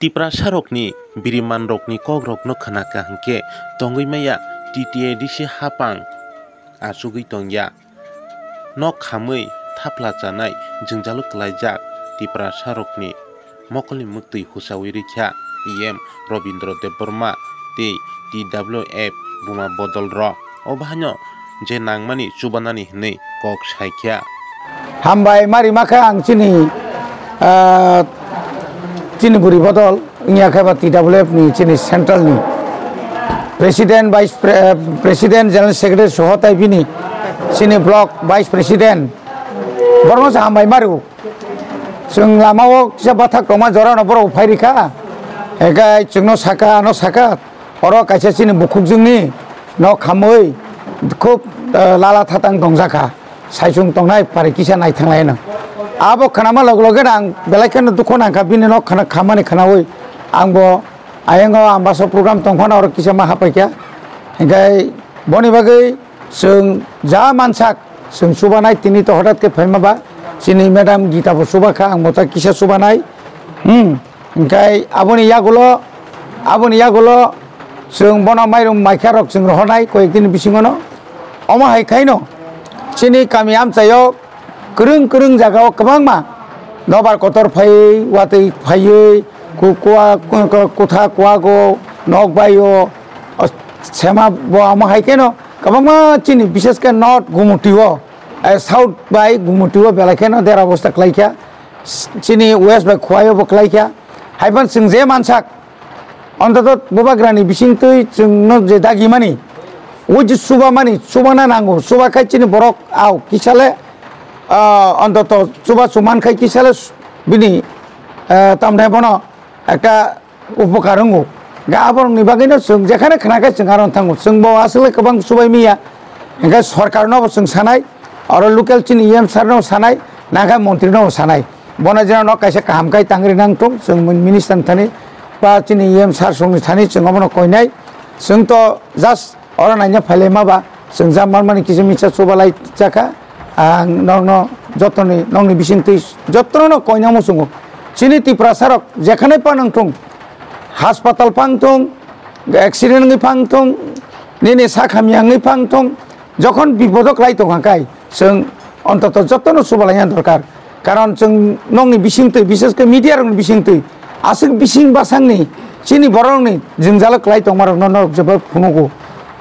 Tipra sarokni biriman rokni kogrok no khanaka hangke tongui maya TTA disi hapang asugui tongya nok khamui thapla chanai jungjalu klaijak Tipra sarokni mokoli muktui husawi rikha EM Robindra Deborma tei TWF buma bodol ro obhanyo je nangmani chubanani hinui kok saikya hambai mari makha ang chini buri bodol nya khaba TWF ni chini central ni president vice president general secretary sohotai bini chini block vice president borno hambai maru sung lamao kisa bathak toma jora no boro phairika egai chungno saka no saka oro kaisa chini bukhuk jungni no khamoi khub lala thatang dongjaka saisung tongnai pare kisa nai thanglai na abo khanama logloge ang belaikan dukon angka bini no khana khamani khanawoi angbo ayengo ambaso program tongkhana oro kisa ma hapaikya egai boni bagai sung ja mansak sung subanai tini to hodat ke phaimaba chini madam Gita bo subakha ang mota kisa subanai egai aboni yagulo sung bono mairum maikharok sung rohonai koyekdin bisingono omo haikaino chini kami amchayo kereng jagao kebangma nobar kotor phai watui phaiye kutha kuago nokbayo sema bo amo haikeno kebangma chini bishes ke north gumutiwo south bai gumutiwo belakeno der obostha klaikya chini west bai khwayo bo klaikya haiban singje mansak ontoto bobagrani bisingtui chungno je dagimani oji subamani subana nango subakai chini borok au kisale অন্তত চুবা চুমান খাই কি সালে বিনি তামনে বনো একটা উপকার হঙ্গো গাবর নিবাগিনো जों যেখানে খানাকে जों আরন থাঙ্গো जों বো আসলে গোবাং সুবাই মিয়া এঙ্গা সরকার নব जों সানাই আর লোকাল চিনি এম সার নব সানাই নাগা মন্ত্রী নব সানাই বনা যেন ন কাইসা কাহামকাই তাংরি নাংটং जों মিনিস্টার থানি বা চিনি এম সার সংনি থানি जों অমন কইনাই जों তো জাস্ট অরন আইনা ফাইলে মাবা जों জামান মানে কিছু মিছা সুবালাই জাকা ang nongno jotoni nongni bisingtui jotono koinamo sungo chini Tipra sarok jekhane panangtung hospital pangtung accident ngi pangtung nini sakhami ngi pangtung jokhon bipodok lai tonghakai जों ontoto jotono subalainya dorkar karon जों nongni bisingtui bishes ke media rong bisingtui asik bising basangni chini borongni jingjalak lai tongmarok nonok jebab phumugo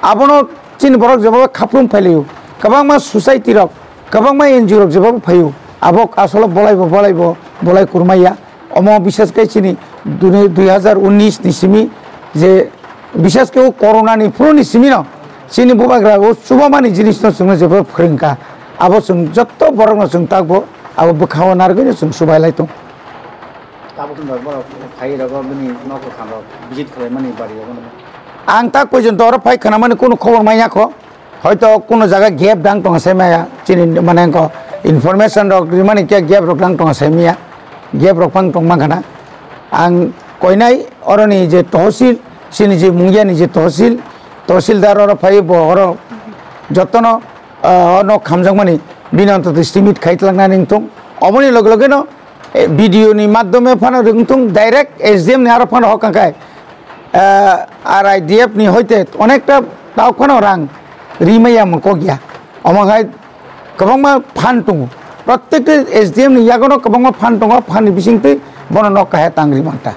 abono chini borok jebab khaplum phailiu kabangma society rok kabangma NGO rok jebab phayu abok asolo bolai kurmaya omo bishas kai chini 2019 ni simi je bishas ke corona ni pro ni simi no chini bobagra o subamani jinis no sungna jebab khringka abo sung jotto borok no sung takbo abo bukhawa nargoi sung subai lai tong tabo sung bor phai rago bini noko khalo visit khale mani bari rago ang tak pojon tor phai khana mani kono khobor maiya kho হয়তো কোনো জায়গা gap ডাং টং আছে মায়া চিনি মানে information rock মানে কে gap rock ডাং টং আছে মিয়া গ্যাপ রক পাং টং মাখানা আং কইনাই অরনি যে তহসিল চিনি যে মুঙ্গিয়ানি যে তহসিলদার অর ফাইব অর যতন অন খামজাং মানে বিনন্ত স্টিমিট খাইতলাংনা নিংটং অমনি লগে লগে ন ভিডিওনি মাধ্যমে ফানো রিংটং ডাইরেক্ট SDM নি আর ফানো হকাকাই আর IDF নি হইতে অনেকটা তাও ফানো রাং রিমাইয়া মকগিয়া অমগাই কবংমা ফান টঙ্গু প্রত্যেকটা SDM ni yagono কবংমা ফান টঙ্গা ফানি বিসিংতে বন নকাহে তাংরি মাংটা